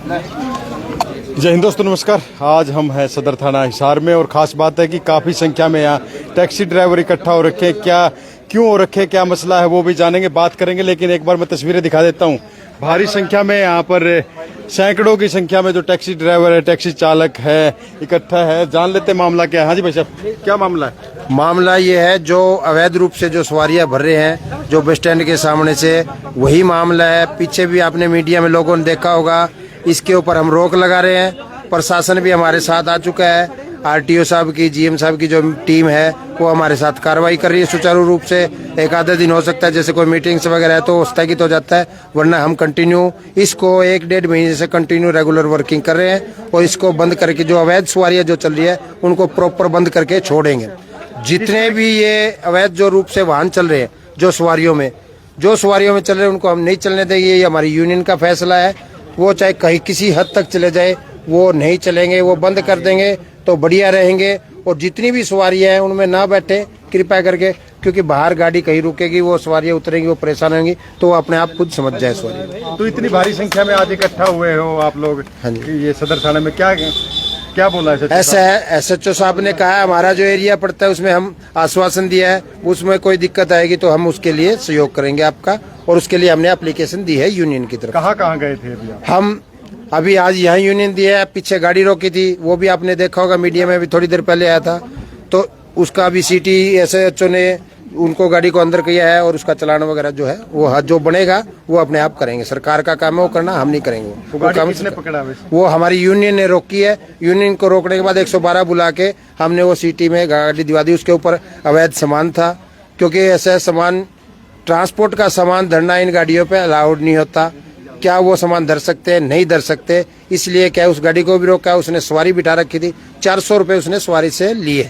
जय हिंद दोस्तों, नमस्कार। आज हम हैं सदर थाना हिसार में और ख़ास बात है कि काफ़ी संख्या में यहाँ टैक्सी ड्राइवर इकट्ठा हो रखे हैं। क्यों हो रखे, क्या मसला है वो भी जानेंगे, बात करेंगे। लेकिन एक बार मैं तस्वीरें दिखा देता हूँ। भारी संख्या में यहाँ पर सैकड़ों की संख्या में जो टैक्सी ड्राइवर है, टैक्सी चालक है, इकट्ठा है। जान लेते मामला क्या है। हाँ जी भाई साहब, क्या मामला है? मामला ये है, जो अवैध रूप से जो सवारियां भर रहे हैं जो बस स्टैंड के सामने से, वही मामला है। पीछे भी आपने मीडिया में लोगों ने देखा होगा। इसके ऊपर हम रोक लगा रहे हैं। प्रशासन भी हमारे साथ आ चुका है। आरटीओ साहब की, जीएम साहब की जो टीम है वो हमारे साथ कार्रवाई कर रही है सुचारू रूप से। एक आधा दिन हो सकता है, जैसे कोई मीटिंग्स वगैरह है तो स्थगित हो जाता है, वरना हम कंटिन्यू इसको 1-1.5 महीने से कंटिन्यू रेगुलर वर्किंग कर रहे हैं। और इसको बंद करके जो अवैध सवारियां जो चल रही है उनको प्रॉपर बंद करके छोड़ेंगे। जितने भी ये अवैध जो रूप से वाहन चल रहे हैं जो सवारियों में चल रहे हैं उनको हम नहीं चलने देंगे। ये हमारी यूनियन का फैसला है। वो चाहे कहीं किसी हद तक चले जाए, वो नहीं चलेंगे, वो बंद कर देंगे तो बढ़िया रहेंगे। और जितनी भी सवारियां हैं उनमें ना बैठे कृपया करके, क्योंकि बाहर गाड़ी कहीं रुकेगी, वो सवारियां उतरेंगी, वो परेशान होंगी, तो वो अपने आप खुद समझ जाए सवारी। तो इतनी भारी संख्या में आज इकट्ठा हुए हो आप लोग। हाँ जी। ये सदर थाने में क्या बोला है? ऐसा है, एसएचओ साहब ने कहा है हमारा जो एरिया पड़ता है उसमें हम आश्वासन दिया है, उसमें कोई दिक्कत आएगी तो हम उसके लिए सहयोग करेंगे आपका। और उसके लिए हमने एप्लीकेशन दी है यूनियन की तरफ। कहाँ गए थे अभी आप? हम अभी आज यहाँ यूनियन दिया है। पीछे गाड़ी रोकी थी, वो भी आपने देखा होगा, मीडिया में भी थोड़ी देर पहले आया था। तो उसका भी सिटी एसएचओ ने उनको गाड़ी को अंदर किया है और उसका चलान वगैरह जो है वो जो बनेगा वो अपने आप करेंगे। सरकार का काम है वो करना, हम नहीं करेंगे। वो गाड़ी किसने पकड़ा? वो हमारी यूनियन ने रोकी है। यूनियन को रोकने के बाद 112 बुला के हमने वो सिटी में गाड़ी दिवा दी। उसके ऊपर अवैध सामान था, क्योंकि ऐसा सामान, ट्रांसपोर्ट का सामान धरना इन गाड़ियों पे अलाउड नहीं होता। क्या वो सामान धर सकते हैं? नहीं धर सकते। इसलिए क्या उस गाड़ी को भी रोका। उसने सवारी बिठा रखी थी, 400 रुपए उसने सवारी से लिए।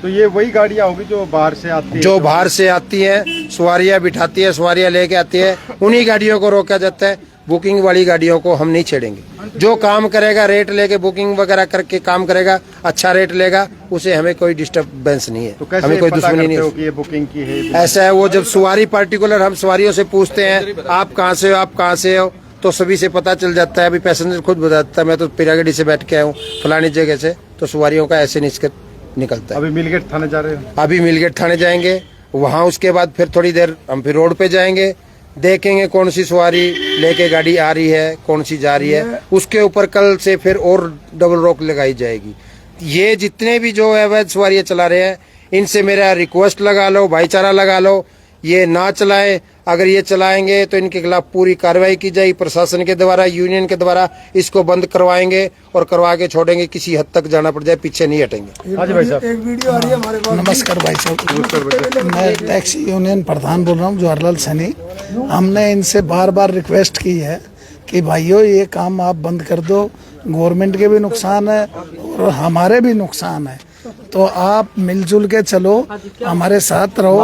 तो ये वही गाड़ियां होगी जो बाहर से आती है? जो बाहर से आती हैं, सवारियां बिठाती है, सवारियां लेके आती है, उन्हीं गाड़ियों को रोका जाता है। बुकिंग वाली गाड़ियों को हम नहीं छेड़ेंगे। जो काम करेगा, रेट लेके बुकिंग वगैरह करके काम करेगा, अच्छा रेट लेगा, उसे हमें कोई डिस्टर्बेंस नहीं है। तो कैसे हमें कोई दुश्मनी नहीं है कि ये बुकिंग की है? ऐसा है, वो जब सवारी पार्टिकुलर हम सवारियों से पूछते हैं आप कहाँ से हो, आप कहाँ से हो, तो सभी से पता चल जाता है। अभी पैसेंजर खुद बताता है मैं तो पिरागढ़ी से बैठ के आया हूँ फलानी जगह से। तो सवारियों का ऐसे निकलता है। अभी मिलगेट थाने जा रहे हैं? अभी मिलगेट थाने जाएंगे, वहाँ उसके बाद फिर थोड़ी देर हम फिर रोड पे जाएंगे, देखेंगे कौन सी सवारी लेके गाड़ी आ रही है, कौन सी जा रही है। उसके ऊपर कल से फिर और डबल रोक लगाई जाएगी। ये जितने भी जो अवैध सवारियां चला रहे हैं, इनसे मेरा रिक्वेस्ट लगा लो, भाईचारा लगा लो, ये ना चलाएं। अगर ये चलाएंगे तो इनके खिलाफ पूरी कार्रवाई की जाएगी प्रशासन के द्वारा, यूनियन के द्वारा। इसको बंद करवाएंगे और करवा के छोड़ेंगे। किसी हद तक जाना पड़ जाए, पीछे नहीं हटेंगे। हाँ जी भाई साहब, एक वीडियो आ रही है हमारे पास। नमस्कार भाई साहब, मैं टैक्सी यूनियन प्रधान बोल रहा हूँ जवाहरलाल सैनी। हमने इनसे बार बार रिक्वेस्ट की है कि भाइयों ये काम आप बंद कर दो, गवर्नमेंट के भी नुकसान है और हमारे भी नुकसान है। तो आप मिलजुल के चलो, हमारे साथ रहो,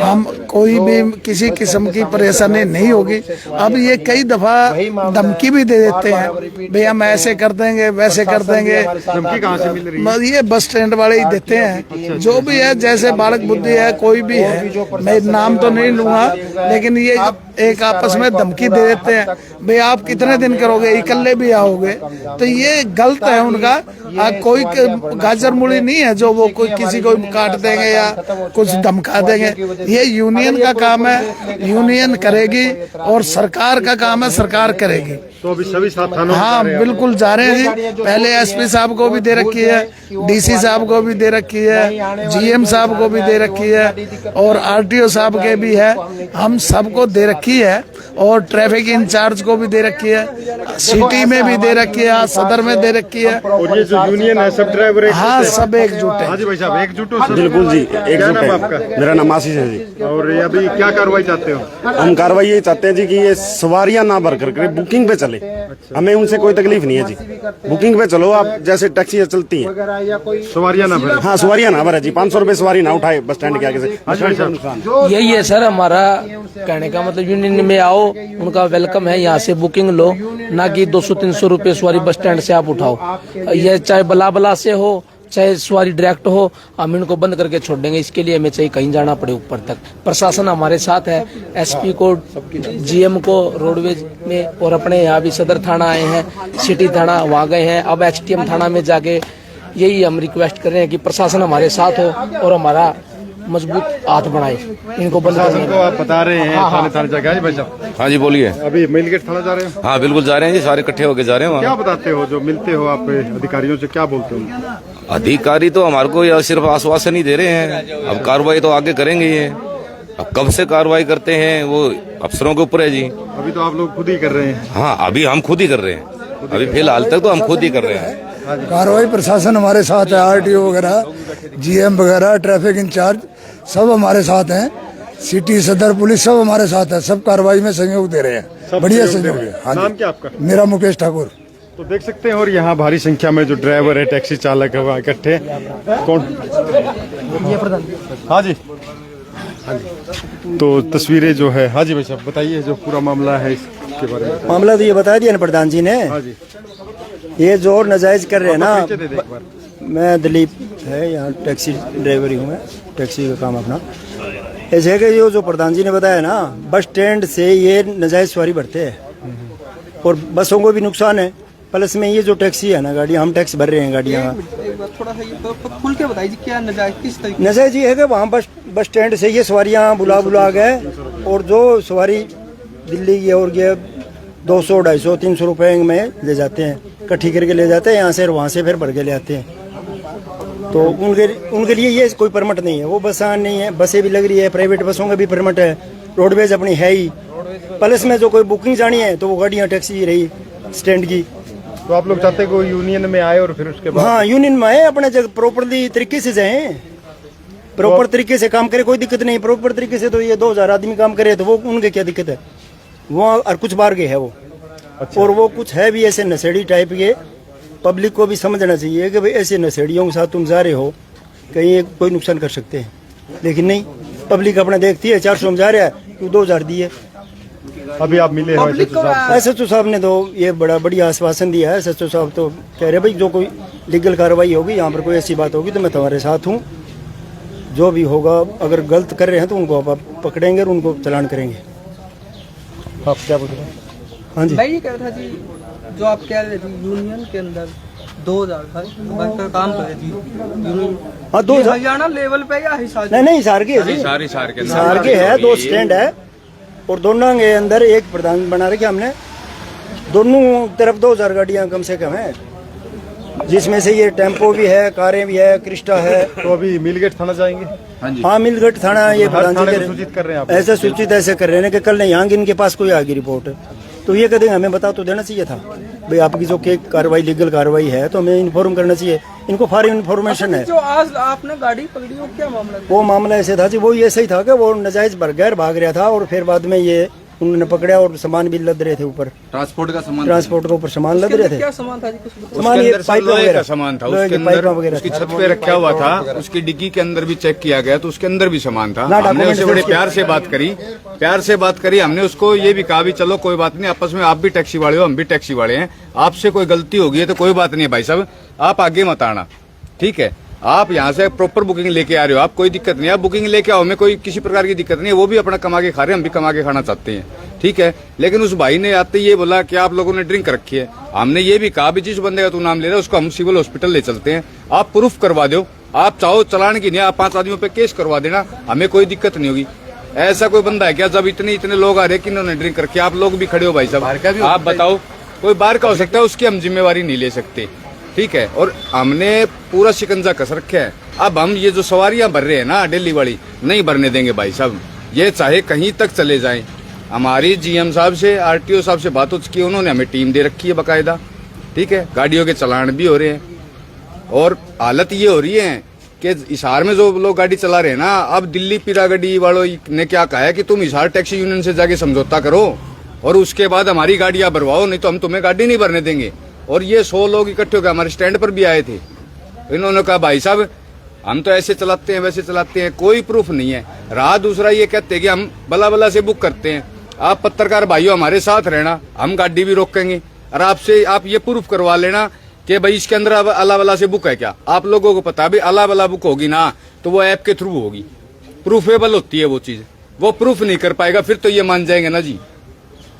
हम कोई भी किसी किस्म की परेशानी नहीं होगी। अब ये कई दफा धमकी भी दे देते हैं, भाई हम ऐसे कर देंगे, वैसे कर देंगे। धमकी कहाँ से मिल रही है? ये बस स्टैंड वाले ही देते हैं। जो भी है, जैसे बालक बुद्धि है, कोई भी है, मैं नाम तो नहीं लूंगा, लेकिन ये एक आपस में धमकी दे देते हैं, भाई आप कितने दिन करोगे, इकल्ले भी आओगे। तो ये गलत है उनका। कोई गाजर मूली नहीं है जो वो कोई किसी को काट देंगे या कुछ धमका देंगे। ये यूनियन का काम है, यूनियन करेगी, और सरकार का काम है, सरकार करेगी। तो अभी सभी साथ थानों? हाँ बिल्कुल जा रहे हैं जी। पहले एसपी साहब को भी दे रखी है, डीसी साहब को भी दे रखी है, जीएम साहब को भी दे रखी है, और आरटीओ साहब के भी है। हम सबको दे रखी है, और ट्रैफिक इंचार्ज को भी दे रखी है, सिटी में भी दे रखी है, सदर में दे रखी है। और ये जो यूनियन है सब ड्राइवर? हाँ सब एकजुट है। हाँ जी भाई साहब, एकजुट हो? बिल्कुल जी, एकजुट है। आपका? मेरा नाम आशीष है जी। और ये अभी क्या कार्रवाई चाहते हो? हम कार्रवाई यही चाहते हैं जी कि ये सवारियां ना भर कर बुकिंग पे चले। हमें उनसे कोई तकलीफ नहीं है जी। बुकिंग पे चलो आप, जैसे टैक्सी चलती हैं, सवारियां ना भरे? हाँ सवारियां ना भरे जी। 500 रुपए सवारी ना उठाए बस स्टैंड के आगे से। यही है सर हमारा कहने का मतलब। यूनियन में आओ, उनका वेलकम है, यहाँ से बुकिंग लो, ना कि 200-300 रुपए सवारी बस स्टैंड से आप उठाओ। ये चाहे बला से हो, चाहे सवारी डायरेक्ट हो, हम इनको बंद करके छोड़ देंगे। इसके लिए हमें चाहिए कहीं जाना पड़े ऊपर तक। प्रशासन हमारे साथ है, एसपी को, जीएम को रोडवेज में, और अपने यहाँ भी सदर थाना आए हैं, सिटी थाना वहाँ गए हैं। अब एचटीएम थाना में जाके यही हम रिक्वेस्ट कर रहे हैं कि प्रशासन हमारे साथ हो और हमारा मजबूत हाथ बढ़ाए इनको बंद करने को। आप बता रहे हैं थाने जाके भाई साहब। हाँ जी बोलिए। अभी मिलगेट थाना जा रहे हो? हाँ बिल्कुल जा रहे हैं जी, सारे इकट्ठे होके जा रहे हैं। क्या बताते हो जो मिलते हो आप अधिकारियों से, क्या बोलते हो? अधिकारी तो हमारे को या सिर्फ आश्वासन ही दे रहे हैं, अब कार्रवाई तो आगे करेंगे ये। अब कब से कार्रवाई करते हैं वो अफसरों के ऊपर है जी। अभी तो आप लोग खुद ही कर रहे हैं? हाँ अभी हम खुद ही कर रहे हैं, अभी फिलहाल तक तो हम खुद ही कर रहे हैं। कार्रवाई प्रशासन हमारे साथ है, आरटीओ वगैरह, जीएम वगैरह, ट्रैफिक इंचार्ज सब हमारे साथ हैं, सिटी सदर पुलिस सब हमारे साथ है, सब कार्रवाई में सहयोग दे रहे हैं, बढ़िया सहयोग है। हाँ, नाम क्या आपका? मेरा मुकेश ठाकुर। तो देख सकते हैं, और यहाँ भारी संख्या में जो ड्राइवर है, टैक्सी चालक है, वहाँ इकट्ठे। कौन? हाँ जी, तो तस्वीरें जो है, हाँ जी भाई साहब बताइए जो पूरा मामला है इसके बारे में। मामला तो ये बता दिया ना प्रधान जी ने। हाँ जी, ये जो और नाजायज कर रहे हैं ना। मैं दिलीप है, यहाँ टैक्सी ड्राइवर ही हूँ, मैं टैक्सी का काम अपना। ऐसे है कि जो प्रधान जी ने बताया ना, बस स्टैंड से ये नाजायज सवारी बढ़ते हैं और बसों को भी नुकसान है, प्लस में ये जो टैक्सी है ना गाड़ी, हम टैक्स भर रहे हैं गाड़ियाँ। थोड़ा सा ये खुल के बताइए क्या नाजायज किस तरीके? नाजायज ये है कि वहाँ बस स्टैंड से ये सवारियाँ बुला गए, और जो सवारी दिल्ली की और ये 200, 250, 300 रुपए में ले जाते हैं, इकट्ठी करके ले जाते हैं यहाँ से, और वहाँ से फिर भर के ले आते हैं। तो उनके लिए ये कोई परमिट नहीं है, वो बसा नहीं है, बसें भी लग रही है, प्राइवेट बसों का भी परमिट है, रोडवेज अपनी है ही, प्लस में जो कोई बुकिंग जानी है तो वो गाड़ियाँ टैक्सी रही स्टैंड की। तो आप लोग चाहते हैं कोई यूनियन में आए और फिर उसके बाद? हाँ, यूनियन में आए, अपने जगह प्रॉपरली तरीके से जाए, प्रॉपर तरीके से काम करे, कोई दिक्कत नहीं। प्रॉपर तरीके से तो ये 2000 आदमी काम करे तो वो उनके क्या दिक्कत है? वो और कुछ बार के है वो। अच्छा। और वो कुछ है भी ऐसे नशेड़ी टाइप के, पब्लिक को भी समझना चाहिए कि भाई ऐसे नशेड़ियों के साथ तुम जा रहे हो, कहीं कोई नुकसान कर सकते हैं, लेकिन नहीं, पब्लिक अपना देखती है। 400 में जा रहा है, तू 2000 दिए। अभी आप मिले हो एसएचओ साहब ने तो ये बड़ा बढ़िया आश्वासन दिया है। एसएचओ साहब तो कह रहे भाई जो कोई लीगल कार्रवाई होगी, यहाँ पर कोई ऐसी बात होगी तो मैं तुम्हारे साथ हूँ, जो भी होगा, अगर गलत कर रहे हैं तो उनको आप पकड़ेंगे और उनको चालान करेंगे। आप क्या बोल रहे हैं? हाँ जी, मैं ये कह रहा था जी, जो आप कह रहे थे यूनियन के अंदर 2000 का काम करे थी यूनियन। हाँ, 2000 हरियाणा लेवल पे या हिसार? नहीं, हिसार के है, हिसार के है। 2 स्टैंड है और दोनों के अंदर एक प्रधान बना रखे हमने, दोनों तरफ 2000 गाड़ियाँ कम से कम है, जिसमें से ये टेम्पो भी है, कारें भी है, क्रिस्टा है। तो अभी मिलगेट थाना जाएंगे? हाँ, मिलगढ़ थाना ये प्रधान जी सूचित कर रहे हैं आप? ऐसे सूचित ऐसे कर रहे हैं कि कल नहीं आएंगे, इनके पास कोई आ गई रिपोर्ट तो ये कहते हैं हमें बता तो देना चाहिए था भाई, आपकी जो के कार्रवाई लीगल कार्रवाई है तो हमें इन्फॉर्म करना चाहिए, इनको फॉर इन्फॉर्मेशन है। जो आज आपने गाड़ी पकड़ी वो क्या मामला था? वो मामला ऐसे था जी, वो ऐसे ही था कि वो नाजायज गैर भाग रहा था और फिर बाद में ये उन्होंने पकड़ा और सामान भी लद रहे थे ऊपर, ट्रांसपोर्ट के ऊपर सामान लद रहे थे। क्या सामान था जी? कुछ बताइए। सामान ये पाइप वगैरह सामान था, उसके अंदर उसकी छत पे रखा हुआ था, उसकी डिग्गी के अंदर भी चेक किया गया तो उसके अंदर भी सामान था। हमने उससे बड़े प्यार से बात करी, हमने उसको ये भी कहा भी चलो कोई बात नहीं, आपस में आप भी टैक्सी वाले हो, हम भी टैक्सी वाले हैं, आपसे कोई गलती होगी है तो कोई बात नहीं है भाई साहब, आप आगे मत आना, ठीक है? आप यहाँ से प्रॉपर बुकिंग लेके आ रहे हो, आप कोई दिक्कत नहीं, आप बुकिंग लेके आओ, हमें कोई किसी प्रकार की दिक्कत नहीं है, वो भी अपना कमा के खा रहे हैं, हम भी कमा के खाना चाहते हैं, ठीक है? लेकिन उस भाई ने आते ये बोला कि आप लोगों ने ड्रिंक रखी है। हमने ये भी कहा भी जिस बंदे का तू नाम ले रहा है उसको हम सिविल हॉस्पिटल ले चलते हैं, आप प्रूफ करवा दो, आप चाहो चलान की नहीं, आप 5 आदमियों पे केस करवा देना, हमें कोई दिक्कत नहीं होगी। ऐसा कोई बंदा है क्या जब इतने लोग आ रहे हैं कि इन्होंने ड्रिंक रखी? आप लोग भी खड़े हो भाई साहब, आप बताओ, कोई बाहर का हो सकता है, उसकी हम जिम्मेवारी नहीं ले सकते, ठीक है? और हमने पूरा शिकंजा कस रखे है। अब हम ये जो सवारियां भर रहे हैं ना दिल्ली वाली, नहीं भरने देंगे भाई साहब, ये चाहे कहीं तक चले जाएं। हमारी जीएम साहब से, आरटीओ साहब से बात हो चुकी है, उन्होंने हमें टीम दे रखी है बाकायदा, ठीक है? गाड़ियों के चालान भी हो रहे हैं और हालत ये हो रही है कि हिसार में जो लोग गाड़ी चला रहे हैं ना, अब दिल्ली पीरागढ़ी वालों ने क्या कहा है कि तुम हिसार टैक्सी यूनियन से जाके समझौता करो और उसके बाद हमारी गाड़ियां भरवाओ, नहीं तो हम तुम्हें गाड़ी नहीं भरने देंगे। और ये 100 लोग इकट्ठे होकर हमारे स्टैंड पर भी आए थे, इन्होंने कहा भाई साहब हम तो ऐसे चलाते हैं वैसे चलाते हैं, कोई प्रूफ नहीं है। रहा दूसरा ये कहते हैं कि हम बला से बुक करते हैं, आप पत्रकार भाइयों हमारे साथ रहना, हम गाड़ी भी रोकेंगे और आपसे आप ये प्रूफ करवा लेना कि भाई इसके अंदर अब अला वाला से बुक है क्या। आप लोगों को पता भी अला वाला बुक होगी ना तो वो ऐप के थ्रू होगी, प्रूफेबल होती है वो चीज। वो प्रूफ नहीं कर पाएगा फिर तो ये मान जाएंगे ना जी।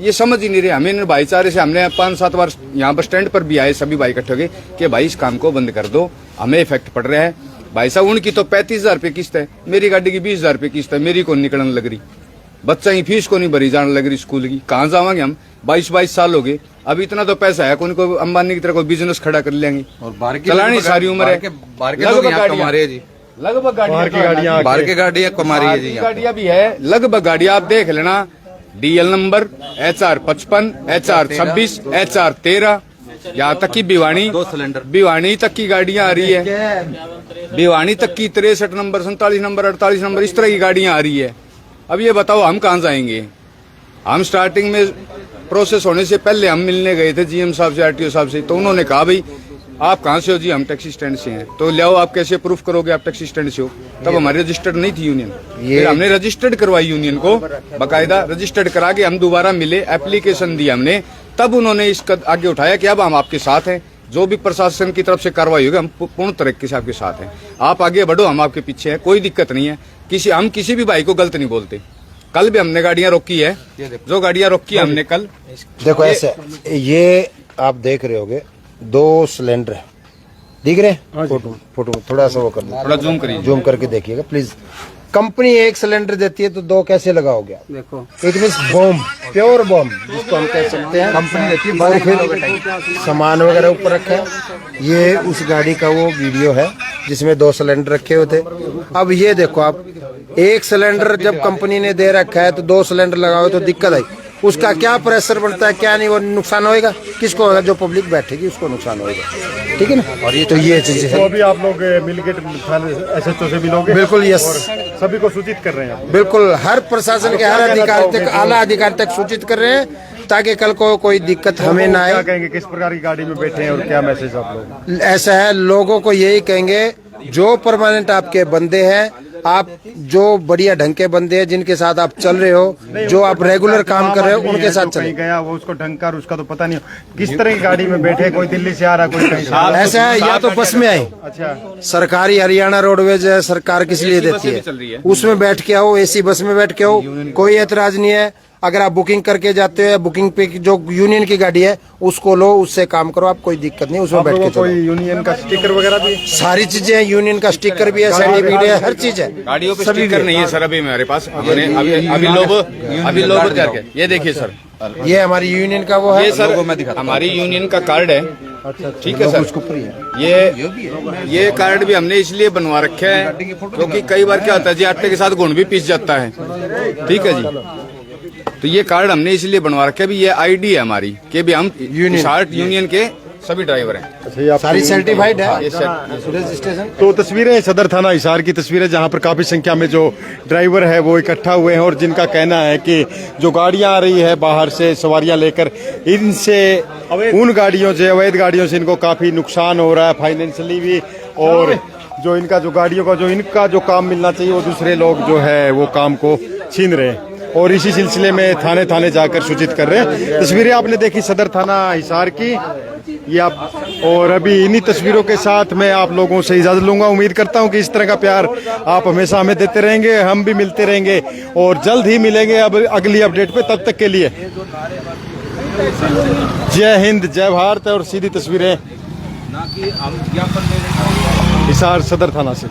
ये समझ ही नहीं रहे। हमें भाईचारे से हमने 5-7 बार यहाँ बस स्टैंड पर भी आए सभी भाई इकट्ठे हो गए कि भाई इस काम को बंद कर दो, हमें इफेक्ट पड़ रहा है। भाई साहब उनकी तो 35,000 रुपये किस्त है, मेरी गाड़ी की 20,000 रुपये किस्त है, मेरी को निकलने लग रही, बच्चा ही फीस को नहीं भरी जाने लग रही स्कूल की। कहाँ जावांगे हम, 22 साल हो गए, अभी इतना तो पैसा है कौन को अंबानी की तरह कोई बिजनेस खड़ा कर लेंगे। और चलानी सारी उम्र है, लगभग गाड़ियां भी है, लगभग गाड़ियां आप देख लेना। DL number HR 55, HR 26, HR 13, यहाँ तक की भिवानी तक की गाड़ियां आ रही है। भिवानी तक की 63 नंबर, 47 नंबर, 48 नंबर इस तरह की गाड़ियां आ रही है। अब ये बताओ हम कहाँ जाएंगे। हम स्टार्टिंग में प्रोसेस होने से पहले हम मिलने गए थे GM साहब से, RTO साहब से, तो उन्होंने कहा भाई आप कहाँ से हो जी, हम टैक्सी स्टैंड से हैं। तो ले आओ, आप कैसे प्रूफ करोगे आप टैक्सी स्टैंड से हो। तब हमारी रजिस्टर्ड नहीं थी यूनियन, फिर हमने रजिस्टर्ड करवाई यूनियन को, बाकायदा रजिस्टर्ड करा के हम दोबारा मिले, एप्लीकेशन दी हमने, तब उन्होंने इसका आगे उठाया कि अब हम आपके साथ हैं, जो भी प्रशासन की तरफ से कार्रवाई होगी हम पूर्ण तरीके से आपके साथ हैं, आप आगे बढ़ो, हम आपके पीछे हैं, कोई दिक्कत नहीं है। हम किसी भी भाई को गलत नहीं बोलते। कल भी हमने गाड़ियां रोकी है, जो गाड़ियां रोकी है हमने कल। देखो ऐसे, ये आप देख रहे होगे 2 सिलेंडर है, दिख रहे हैं? फोटो थोड़ा सा वो कर दो, थोड़ा जूम करिए, जूम करके देखिएगा प्लीज। कंपनी 1 सिलेंडर देती है तो 2 कैसे लगाओगे? देखो it means bomb, pure bomb जिसको हम कह सकते हैं। कंपनी देती है, और फिर सामान वगैरह ऊपर रखा है। ये उस गाड़ी का वो वीडियो है जिसमें 2 सिलेंडर रखे हुए थे। अब ये देखो आप, 1 सिलेंडर जब कंपनी ने दे रखा है तो 2 सिलेंडर लगाओ तो दिक्कत आई। उसका क्या प्रेशर बनता है, क्या नहीं, वो नुकसान होएगा किसको होगा? जो पब्लिक बैठेगी उसको नुकसान होएगा, ठीक है ना। और ये तो ये चीजें है, तो अभी आप लोग मिलके SHO से मिलोगे? बिल्कुल, यस, सभी को सूचित कर रहे हैं। बिल्कुल, हर प्रशासन के हर अधिकारी तक, आला अधिकारी तक सूचित कर रहे हैं ताकि कल को कोई दिक्कत हमें ना आए। क्या कहेंगे, किस प्रकार की गाड़ी में बैठे हैं और क्या मैसेज आप लोग? ऐसा है, लोगों को यही कहेंगे जो परमानेंट आपके बंदे हैं, आप जो बढ़िया ढंग के बंदे हैं जिनके साथ आप चल रहे हो, जो आप रेगुलर काम कर रहे हो, उनके साथ चले। गया वो उसको ढंग कर, उसका तो पता नहीं किस तरह की गाड़ी में बैठे, कोई दिल्ली से आ रहा, कोई कहीं से। ऐसा है, या तो बस में आए। अच्छा, सरकारी हरियाणा रोडवेज है, सरकार किस लिए देती है, उसमें बैठ के आओ, AC बस में बैठ के आओ, कोई ऐतराज नहीं है। अगर आप बुकिंग करके जाते हो, बुकिंग पे जो यूनियन की गाड़ी है उसको लो, उससे काम करो, आप कोई दिक्कत नहीं, उसमें बैठ के चलो। कोई यूनियन का स्टिकर वगैरह भी, सारी चीजें हैं, यूनियन का स्टिकर भी है, सर्टिफिकेट है, हर चीज है। गाड़ियों पे स्टिकर नहीं है सर अभी हमारे पास। अभी लोगो जाके ये देखिए सर, ये हमारी यूनियन का वो है, ये सर हमारी यूनियन का कार्ड है, ठीक है सर। ये कार्ड भी हमने इसलिए बनवा रखा है क्योंकि कई बार क्या होता है जी, आटे के साथ गुण भी पिस जाता है, ठीक है जी। तो ये कार्ड हमने इसलिए बनवा रखा है, भी ये ID है हमारी कि भी हम यूनियन के सभी ड्राइवर हैं। अच्छा, सारी सर्टिफाइड है रजिस्ट्रेशन। तो तस्वीरें सदर थाना हिसार की तस्वीरें, जहां पर काफी संख्या में जो ड्राइवर है वो इकट्ठा हुए हैं और जिनका कहना है कि जो गाड़ियां आ रही है बाहर से सवारियां लेकर, इनसे उन गाड़ियों से, अवैध गाड़ियों से इनको काफी नुकसान हो रहा है फाइनेंशियली भी, और जो इनका जो गाड़ियों का जो काम मिलना चाहिए वो दूसरे लोग जो है वो काम को छीन रहे हैं, और इसी सिलसिले में थाने थाने जाकर सूचित कर रहे हैं। तस्वीरें आपने देखी सदर थाना हिसार की, ये आप, और अभी इन्हीं तस्वीरों के साथ मैं आप लोगों से इजाजत लूंगा। उम्मीद करता हूं कि इस तरह का प्यार आप हमेशा हमें देते रहेंगे, हम भी मिलते रहेंगे और जल्द ही मिलेंगे अब अगली अपडेट पे। तब तक के लिए जय हिंद, जय भारत। और सीधी तस्वीरें हिसार सदर थाना से।